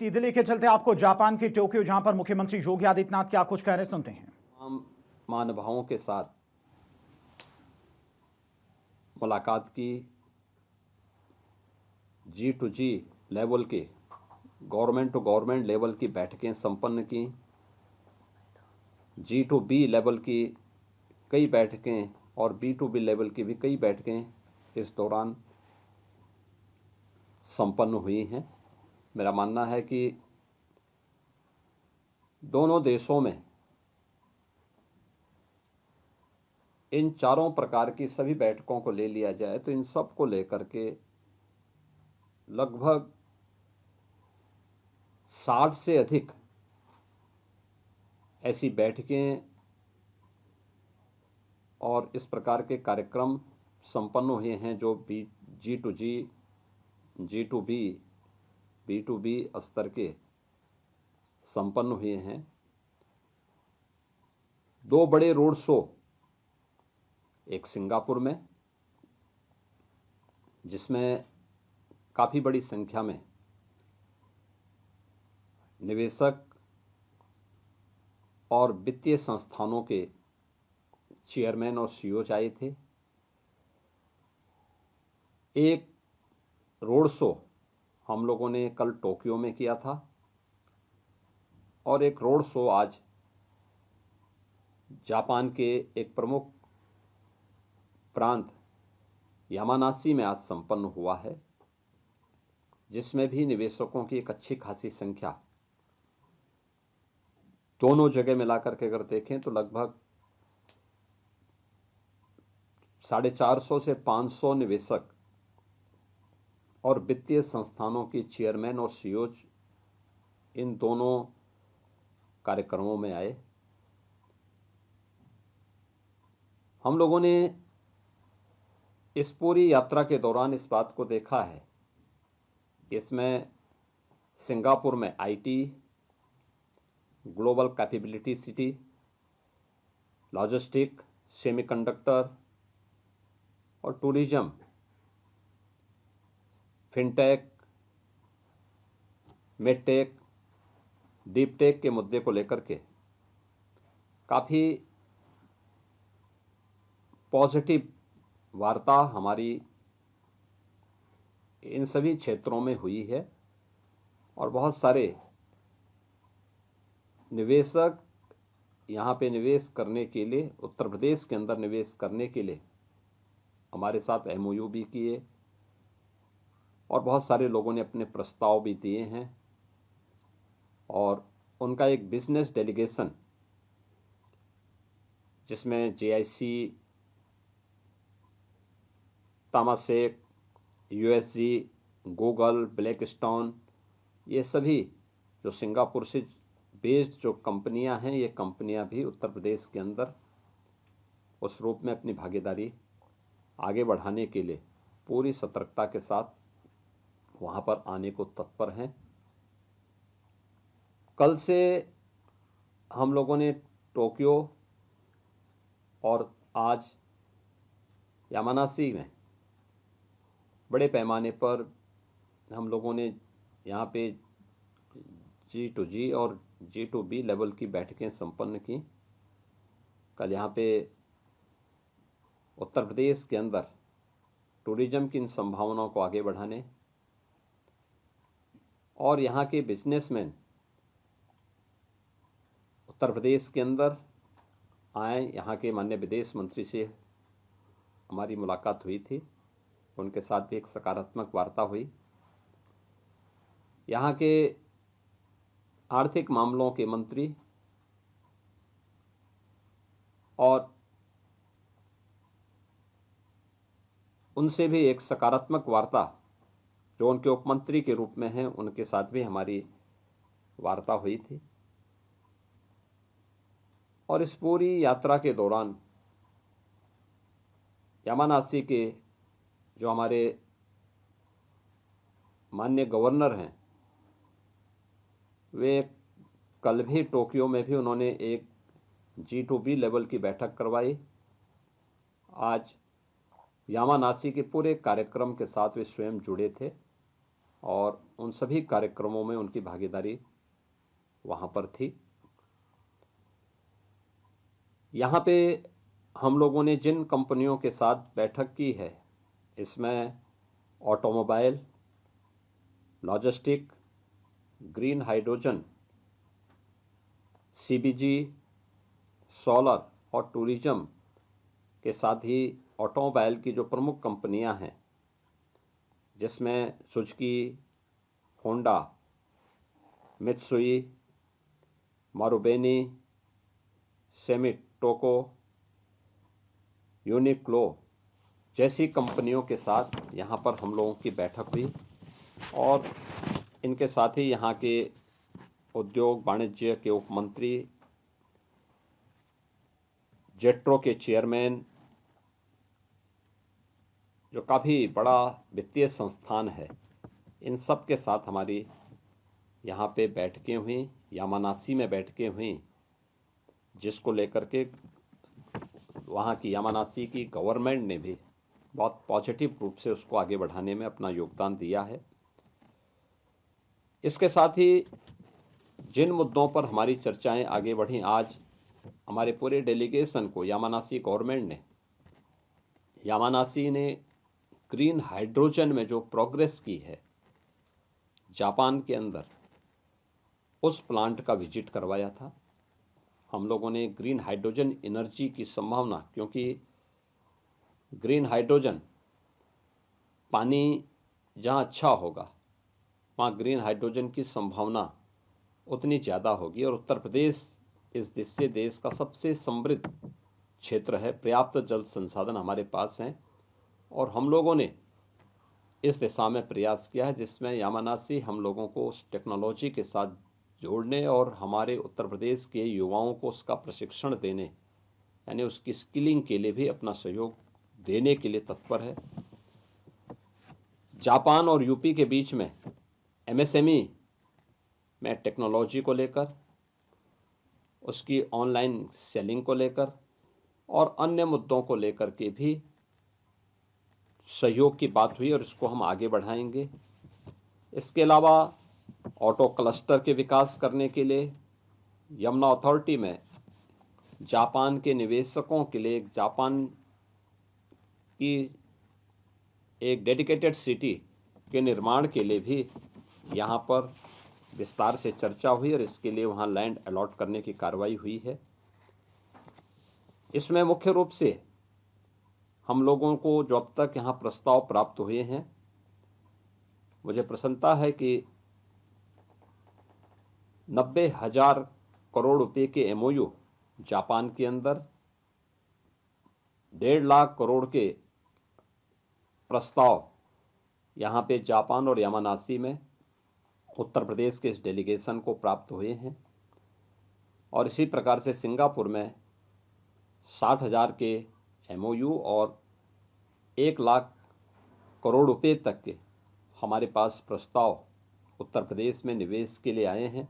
सीधे लेके चलते हैं आपको जापान के टोक्यो, जहां पर मुख्यमंत्री योगी आदित्यनाथ क्या कुछ कह रहे हैं, सुनते हैं। तमाम महानुभावों के साथ मुलाकात की, G2G लेवल की, गवर्नमेंट टू गवर्नमेंट लेवल की बैठकें संपन्न की, G2B लेवल की कई बैठकें और B2B लेवल की भी कई बैठकें इस दौरान संपन्न हुई हैं। मेरा मानना है कि दोनों देशों में इन चारों प्रकार की सभी बैठकों को ले लिया जाए तो इन सब को लेकर के लगभग 60 से अधिक ऐसी बैठकें और इस प्रकार के कार्यक्रम संपन्न हुए हैं जो G2G, G2B, B2B स्तर के संपन्न हुए हैं। 2 बड़े रोड शो, एक सिंगापुर में जिसमें काफ़ी बड़ी संख्या में निवेशक और वित्तीय संस्थानों के चेयरमैन और सीईओ आए थे। एक रोड शो हम लोगों ने कल टोक्यो में किया था और एक रोड शो आज जापान के एक प्रमुख प्रांत यामानाशी में आज संपन्न हुआ है, जिसमें भी निवेशकों की एक अच्छी खासी संख्या, दोनों जगह मिलाकर के अगर देखें तो लगभग 450 से 500 निवेशक और वित्तीय संस्थानों की चेयरमैन और सीईओ इन दोनों कार्यक्रमों में आए। हम लोगों ने इस पूरी यात्रा के दौरान इस बात को देखा है, इसमें सिंगापुर में IT, global capability city, logistic, semiconductor और टूरिज्म, फिनटेक, मेडटेक, डीपटेक के मुद्दे को लेकर के काफ़ी पॉजिटिव वार्ता हमारी इन सभी क्षेत्रों में हुई है और बहुत सारे निवेशक यहाँ पे निवेश करने के लिए, उत्तर प्रदेश के अंदर निवेश करने के लिए हमारे साथ एमओयू भी किए और बहुत सारे लोगों ने अपने प्रस्ताव भी दिए हैं और उनका एक बिजनेस डेलीगेशन, जिसमें जेआईसी, तामासेक, यूएसजी, गूगल, ब्लैकस्टोन, ये सभी जो सिंगापुर से बेस्ड जो कंपनियां हैं, ये कंपनियां भी उत्तर प्रदेश के अंदर उस रूप में अपनी भागीदारी आगे बढ़ाने के लिए पूरी सतर्कता के साथ वहाँ पर आने को तत्पर हैं। कल से हम लोगों ने टोक्यो और आज यामानाशी में बड़े पैमाने पर हम लोगों ने यहाँ पे G2G और G2B लेवल की बैठकें संपन्न की। कल यहाँ पे उत्तर प्रदेश के अंदर टूरिज्म की इन संभावनाओं को आगे बढ़ाने और यहाँ के बिजनेसमैन उत्तर प्रदेश के अंदर आए। यहाँ के माननीय विदेश मंत्री से हमारी मुलाकात हुई थी, उनके साथ भी एक सकारात्मक वार्ता हुई। यहाँ के आर्थिक मामलों के मंत्री और उनसे भी एक सकारात्मक वार्ता, जो उनके उपमंत्री के रूप में हैं, उनके साथ भी हमारी वार्ता हुई थी। और इस पूरी यात्रा के दौरान यामानाशी के जो हमारे माननीय गवर्नर हैं, वे कल भी टोक्यो में भी उन्होंने एक G2B लेवल की बैठक करवाई। आज यामानाशी के पूरे कार्यक्रम के साथ वे स्वयं जुड़े थे और उन सभी कार्यक्रमों में उनकी भागीदारी वहाँ पर थी। यहाँ पे हम लोगों ने जिन कंपनियों के साथ बैठक की है, इसमें automobile, logistic, green hydrogen, CBG, solar और टूरिज्म के साथ ही ऑटोमोबाइल की जो प्रमुख कंपनियां हैं, जिसमें सुजुकी, होंडा, मित्सुई, मारुबेनी, सेमिटोको, यूनिक्लो जैसी कंपनियों के साथ यहाँ पर हम लोगों की बैठक हुई और इनके साथ ही यहाँ के उद्योग वाणिज्य के उप मंत्री, जेट्रो के चेयरमैन, जो काफ़ी बड़ा वित्तीय संस्थान है, इन सब के साथ हमारी यहाँ पे बैठकें हुई, यामानासी में बैठकें हुई, जिसको लेकर के वहाँ की यामानासी की गवर्नमेंट ने भी बहुत पॉजिटिव रूप से उसको आगे बढ़ाने में अपना योगदान दिया है। इसके साथ ही जिन मुद्दों पर हमारी चर्चाएं आगे बढ़ी, आज हमारे पूरे डेलीगेशन को यामानासी गवर्नमेंट ने, यामानासी ने ग्रीन हाइड्रोजन में जो प्रोग्रेस की है जापान के अंदर, उस प्लांट का विजिट करवाया था। हम लोगों ने ग्रीन हाइड्रोजन एनर्जी की संभावना, क्योंकि ग्रीन हाइड्रोजन पानी जहाँ अच्छा होगा वहाँ ग्रीन हाइड्रोजन की संभावना उतनी ज़्यादा होगी और उत्तर प्रदेश इस देश का सबसे समृद्ध क्षेत्र है, पर्याप्त जल संसाधन हमारे पास हैं और हम लोगों ने इस दिशा में प्रयास किया है, जिसमें यामानासी हम लोगों को उस टेक्नोलॉजी के साथ जोड़ने और हमारे उत्तर प्रदेश के युवाओं को उसका प्रशिक्षण देने, यानी उसकी स्किलिंग के लिए भी अपना सहयोग देने के लिए तत्पर है। जापान और यूपी के बीच में एमएसएमई में टेक्नोलॉजी को लेकर, उसकी ऑनलाइन सेलिंग को लेकर और अन्य मुद्दों को लेकर के भी सहयोग की बात हुई और इसको हम आगे बढ़ाएंगे। इसके अलावा ऑटो क्लस्टर के विकास करने के लिए यमुना अथॉरिटी में जापान के निवेशकों के लिए जापान की एक डेडिकेटेड सिटी के निर्माण के लिए भी यहाँ पर विस्तार से चर्चा हुई और इसके लिए वहाँ लैंड अलॉट करने की कार्रवाई हुई है। इसमें मुख्य रूप से हम लोगों को जो अब तक यहाँ प्रस्ताव प्राप्त हुए हैं, मुझे प्रसन्नता है कि 90,000 करोड़ रुपए के एमओयू जापान के अंदर, 1.5 लाख करोड़ के प्रस्ताव यहाँ पे जापान और यामानासी में उत्तर प्रदेश के इस डेलीगेशन को प्राप्त हुए हैं और इसी प्रकार से सिंगापुर में 60,000 के एमओयू और 1 लाख करोड़ रुपए तक के हमारे पास प्रस्ताव उत्तर प्रदेश में निवेश के लिए आए हैं,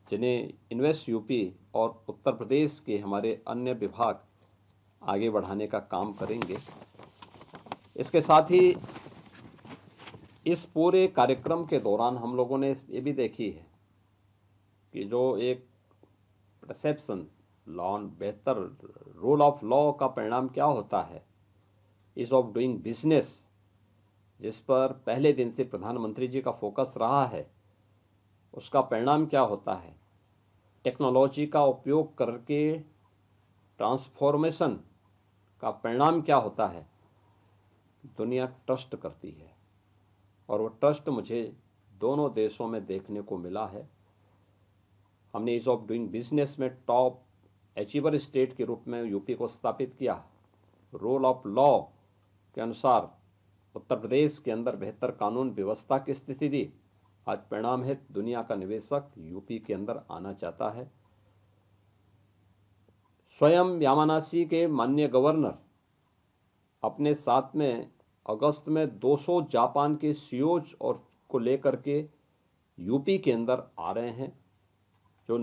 जिन्हें इन्वेस्ट यूपी और उत्तर प्रदेश के हमारे अन्य विभाग आगे बढ़ाने का काम करेंगे। इसके साथ ही इस पूरे कार्यक्रम के दौरान हम लोगों ने ये भी देखी है कि जो एक परसेप्शन लॉ, बेहतर रोल ऑफ लॉ का परिणाम क्या होता है, ईज ऑफ डूइंग बिजनेस, जिस पर पहले दिन से प्रधानमंत्री जी का फोकस रहा है, उसका परिणाम क्या होता है, टेक्नोलॉजी का उपयोग करके ट्रांसफॉर्मेशन का परिणाम क्या होता है, दुनिया ट्रस्ट करती है और वो ट्रस्ट मुझे दोनों देशों में देखने को मिला है। हमने ईज ऑफ डूइंग बिजनेस में टॉप अचीवर स्टेट के रूप में यूपी को स्थापित किया। रोल ऑफ लॉ के अनुसार उत्तर प्रदेश के अंदर बेहतर कानून व्यवस्था की स्थिति दी। आज परिणाम है दुनिया का निवेशक यूपी के अंदर आना चाहता है। स्वयं यामानासी के माननीय गवर्नर अपने साथ में अगस्त में 200 जापान के सीईओज और को लेकर के यूपी के अंदर आ रहे हैं, जो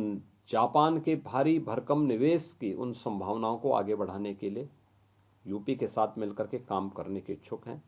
जापान के भारी भरकम निवेश की उन संभावनाओं को आगे बढ़ाने के लिए यूपी के साथ मिलकर के काम करने के इच्छुक हैं।